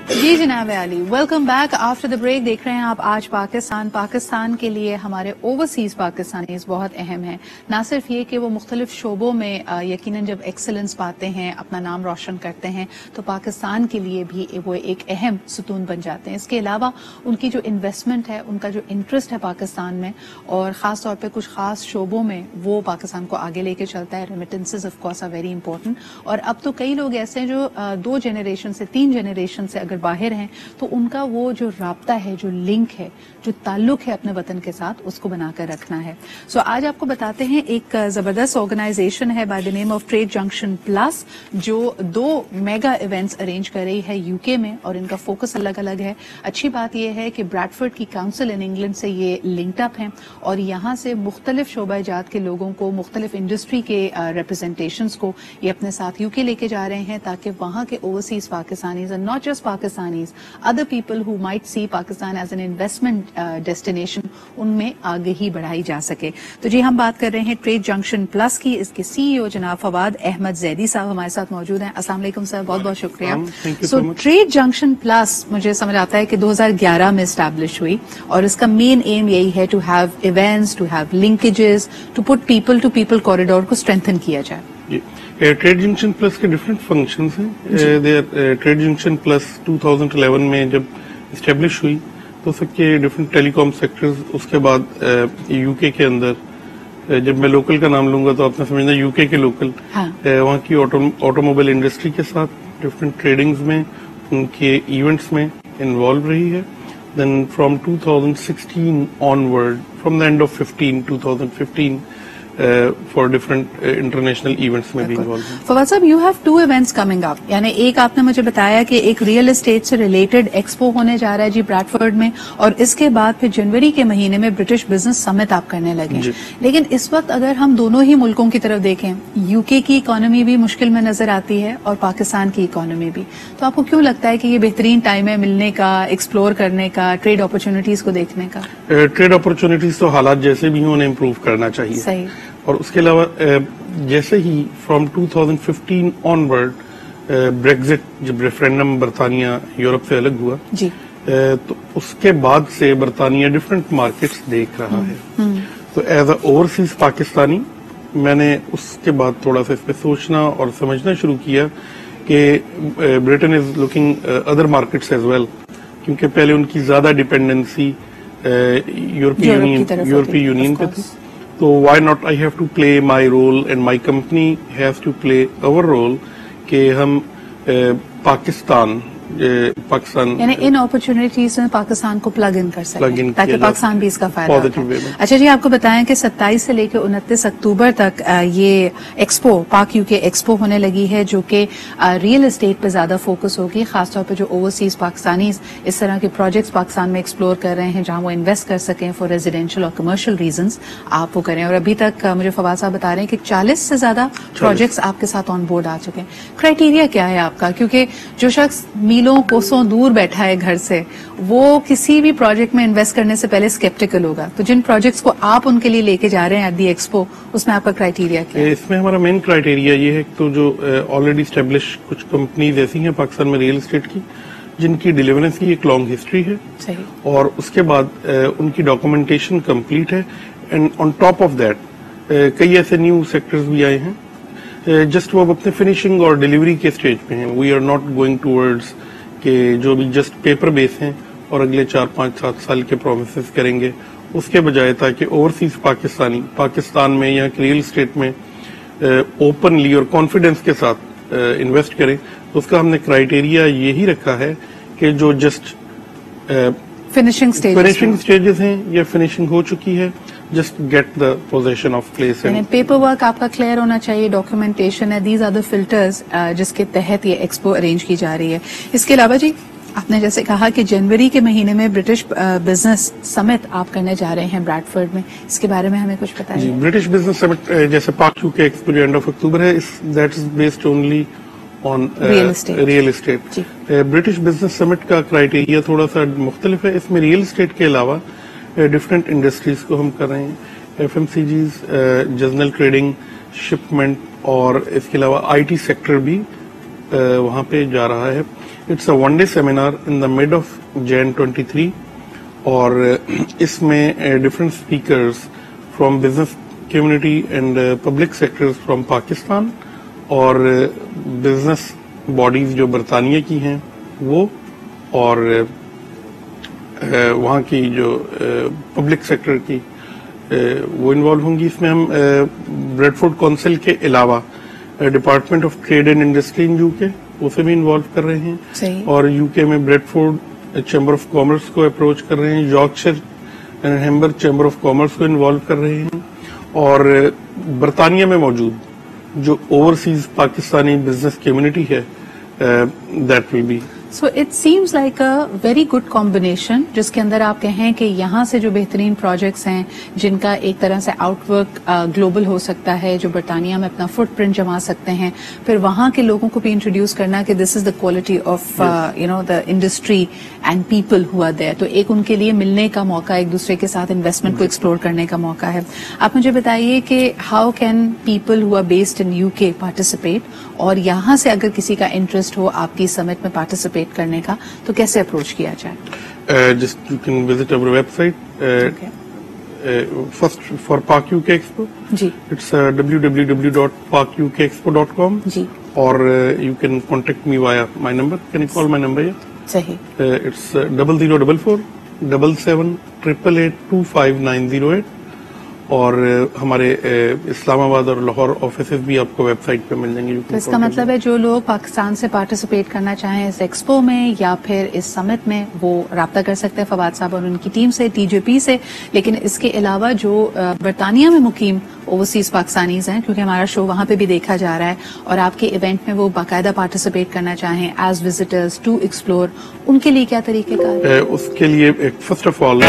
جی جناب Ali, welcome back after the break. دیکھ رہے ہیں آپ آج پاکستان کے لیے ہمارے اوورسیز پاکستانیز بہت اہم ہیں. نہ صرف یہ کہ وہ مختلف شعبوں میں یقیناً جب ایکسلنس پاتے ہیں، اپنا نام روشن کرتے ہیں، تو پاکستان کے لیے بھی وہ ایک اہم ستون بن جاتے ہیں. اس کے علاوہ ان کی جو انویسٹمنٹ ہے، ان کا جو انٹرسٹ ہے پاکستان میں، اور خاص طور پہ کچھ خاص شعبوں میں وہ پاکستان کو آگے لے کے چلتا ہے. Remittances of course are very important. اور اب تو کئی لوگ ایسے ہیں جو 2 جنریشن سے 3 جنریشن سے اگر باہر ہیں تو ان کا وہ جو رابطہ ہے، جو لنک ہے، جو تعلق ہے اپنے وطن کے ساتھ، اس کو بنا کر رکھنا ہے. سو آج آپ کو بتاتے ہیں ایک زبردست آرگنائزیشن ہے by the name of trade junction plus, جو 2 میگا ایونٹس ارینج کر رہی ہے یو کے میں، اور ان کا فوکس الگ الگ ہے. اچھی بات یہ ہے کہ بریڈفورڈ کی کاؤنسل ان انگلینڈ سے یہ لنکڈ اپ ہیں، اور یہاں سے مختلف شعبہ جات کے لوگوں کو، مختلف انڈسٹری کے ریپرزنٹیشنز کو یہ اپنے ساتھ یو کے لے کے جا رہے ہیں، تاکہ وہاں کے overseas Pakistanis and not just Pakistanis, other people who might see Pakistan as an investment destination, ان میں آگہی بڑھائی جا سکے. تو جی ہم بات کر رہے ہیں ٹریڈ جنکشن پلس کی. اس کے سی ای او جناب فواد احمد زیدی صاحب ہمارے ساتھ موجود ہیں. السلام علیکم سر، بہت بہت شکریہ. سو ٹریڈ جنکشن پلس مجھے سمجھ آتا ہے کہ 2011 میں اسٹیبلش ہوئی، اور اس کا مین ایم یہی ہے to have events, to have linkages, to put people to people corridor کو اسٹرینتھن کیا جائے. ٹریڈ جنکشن پلس کے ڈفرینٹ فنکشنز ہیں. ٹریڈ جنکشن پلس 2011 میں جب اسٹیبلش ہوئی تو اس کے ڈفرینٹ ٹیلی کام سیکٹرز. اس کے بعد یو کے اندر، جب میں لوکل کا نام لوں گا تو آپ نے سمجھنا یو کے لوکل، وہاں کی آٹو موبائل انڈسٹری کے ساتھ ڈفرینٹ ٹریڈنگز میں، ان کے ایونٹس میں انوالو رہی ہے. Then from 2016 onward, from the end of 2015 for different international events میں بھی انوالو ہیں. فواد صاحب، you have 2 events coming up, یعنی ایک آپ نے مجھے بتایا کہ ایک ریئل اسٹیٹ سے ریلیٹڈ ایکسپو ہونے جا رہا ہے جی بریڈفورڈ میں، اور اس کے بعد پھر جنوری کے مہینے میں برٹش بزنس سمٹ آپ کرنے لگے. لیکن اس وقت اگر ہم دونوں ہی ملکوں کی طرف دیکھیں، یو کے کی اکانومی بھی مشکل میں نظر آتی ہے اور پاکستان کی اکانومی بھی، تو آپ کو کیوں لگتا ہے کہ یہ بہترین ٹائم ہے ملنے کا، ایکسپلور کرنے کا، ٹریڈ اپرچونٹیز کو دیکھنے کا؟ ٹریڈ اپرچونٹیز تو حالات جیسے بھی ہوں انہیں امپروو کرنا چاہیے. صحیح. اور اس کے علاوہ جیسے ہی فرام 2015 آنورڈ بریگزٹ، جب ریفرینڈم برطانیہ یورپ سے الگ ہوا، جی، تو اس کے بعد سے برطانیہ ڈفرینٹ مارکیٹس دیکھ رہا ہے. تو ایز اے اوورسیز پاکستانی میں نے اس کے بعد تھوڑا سا اس پہ سوچنا اور سمجھنا شروع کیا کہ Britain is looking other markets as well, کیونکہ پہلے ان کی زیادہ ڈپینڈنسی یورپی یونین پہ تھی. So why not I have to play my role and my company has to play our role کہ ہم پاکستان یعنی ان اپرچونٹیز میں پاکستان کو پلگ ان کر سکیں تاکہ پاکستان بھی اس کا فائدہ اٹھائے. اچھا جی، آپ کو بتائیں کہ 27 سے لے کے 29 اکتوبر تک یہ ایکسپو، پاک یو کے ایکسپو ہونے لگی ہے، جو کہ ریئل اسٹیٹ پہ زیادہ فوکس ہوگی، خاص طور پہ جو اوورسیز پاکستانیز اس طرح کے پروجیکٹس پاکستان میں ایکسپلور کر رہے ہیں جہاں وہ انویسٹ کر سکیں فار ریزیڈینشیل اور کمرشل ریزنز، آپ وہ کریں. اور ابھی تک مجھے فواد صاحب بتا رہے ہیں کہ 40 سے زیادہ پروجیکٹس آپ کے ساتھ آن بورڈ آ چکے ہیں. کرائیٹیریا کیا ہے آپ کا؟ کیونکہ جو شخص میلوں کوسوں دور بیٹھا ہے گھر سے، وہ کسی بھی پروجیکٹ میں انویسٹ کرنے سے پہلے اسکیپٹیکل ہوگا. تو جن پروجیکٹس کو آپ ان کے لیے لے کے جا رہے ہیں ایٹ دی ایکسپو، اس میں آپ کا کرائیٹیریا کیا ہے؟ اس میں ہمارا مین کرائیٹیریا یہ ہے تو جو آلریڈی اسٹیبلش کچھ کمپنیز ایسی ہیں پاکستان میں ریئل اسٹیٹ کی، جن کی ڈیلیورنس کی ایک لانگ ہسٹری ہے. صحیح. اور اس کے بعد ان کی ڈاکومنٹیشن کمپلیٹ ہے. And on top of that کئی ایسے نیو سیکٹرز بھی آئے ہیں جسٹ وہ اپنے فنیشنگ اور ڈیلیوری کے اسٹیج پہ ہیں. We are not going towards کہ جو بھی جسٹ پیپر بیس ہیں اور اگلے 4 5 7 سال کے پرومسز کریں گے، اس کے بجائے تاکہ اوورسیز پاکستانی پاکستان میں یا ریئل اسٹیٹ میں اوپنلی اور کانفیڈنس کے ساتھ انویسٹ کریں. تو اس کا ہم نے کرائیٹیریا یہی رکھا ہے کہ جو جسٹ فنیشنگ اسٹیجز ہیں یا فنیشنگ ہو چکی ہے، just get the position of place. Paper work آپ کا کلیئر ہونا چاہیے، ڈاکیومنٹیشن ہے، دیز آر دا فلٹرز جس کے تحت یہ ایکسپو ارینج کی جا رہی ہے. اس کے علاوہ جی آپ نے جیسے کہا کہ جنوری کے مہینے میں برٹش بزنس سمٹ آپ کرنے جا رہے ہیں بریڈفورڈ میں، اس کے بارے میں ہمیں کچھ بتائیں. جی، برٹش بزنس سمٹ جیسے پاک یو کے ایکسپو جو اینڈ آف اکتوبر ہے، that is based only on real estate. British business summit کا کرائیٹیریا تھوڑا سا مختلف ہے. اس میں ریئل اسٹیٹ کے علاوہ ڈفرینٹ انڈسٹریز کو ہم کر رہے ہیں، ایف ایم سی جیز، جنرل ٹریڈنگ، شپمنٹ، اور اس کے علاوہ آئی ٹی سیکٹر بھی وہاں پہ جا رہا ہے. It's a one day seminar in the mid of Jan 23 اور اس میں different speakers from business community and public sectors from Pakistan اور بزنس باڈیز جو برطانیہ کی ہیں وہ اور وہاں کی جو پبلک سیکٹر کی وہ انوالو ہوں گی. اس میں ہم بریڈ فورڈ کونسل کے علاوہ department of trade and industry in UK اسے بھی انوالو کر رہے ہیں اور UK میں Bradford chamber of commerce کو اپروچ کر رہے ہیں, Yorkshire and Humber chamber of commerce کو انوالو کر رہے ہیں اور برطانیہ میں موجود جو اوورسیز پاکستانی بزنس کمیونٹی ہے that will be. So it seems like a very good combination جس کے اندر آپ کہیں کہ یہاں سے جو بہترین پروجیکٹس ہیں جن کا ایک طرح سے آؤٹ ورک گلوبل ہو سکتا ہے, جو برطانیہ میں اپنا فٹ پرنٹ جما سکتے ہیں, پھر وہاں کے لوگوں کو بھی انٹروڈیوس کرنا کہ this is the quality of the industry and people who are there. تو ایک ان کے لیے ملنے کا موقع, ایک دوسرے کے ساتھ انویسٹمنٹ کو ایکسپلور کرنے کا موقع ہے. آپ مجھے بتائیے کہ how can people who are based in UK participate, اور یہاں سے اگر کسی کا انٹرسٹ ہو آپ کی سمٹ میں پارٹیسپیٹ کرنے کا تو کیسے اپروچ کیا جائے؟ Just you can visit our ویب سائٹ فرسٹ فار پاک UK ایکسپو. جی, اٹس www.pakukexpo.com. جی, اور you can contact me via my number. Can you call my number? صحیح, اٹس 0044 77 888 25908 اور ہمارے اسلام آباد اور لاہور آفیسز بھی آپ کو ویب سائٹ پہ مل جائیں گے. تو اس کا مطلب ہے جو لوگ پاکستان سے پارٹیسپیٹ کرنا چاہیں اس ایکسپو میں یا پھر اس سمٹ میں وہ رابطہ کر سکتے ہیں فواد صاحب اور ان کی ٹیم سے, TJP سے. لیکن اس کے علاوہ جو برطانیہ میں مقیم اوورسیز پاکستانیز ہیں, کیونکہ ہمارا شو وہاں پہ بھی دیکھا جا رہا ہے, اور آپ کے ایونٹ میں وہ باقاعدہ پارٹیسپیٹ کرنا چاہیں ایز وزٹرز ٹو ایکسپلور, ان کے لیے کیا طریقہ کار ہے؟ اس کے لیے فرسٹ آف آل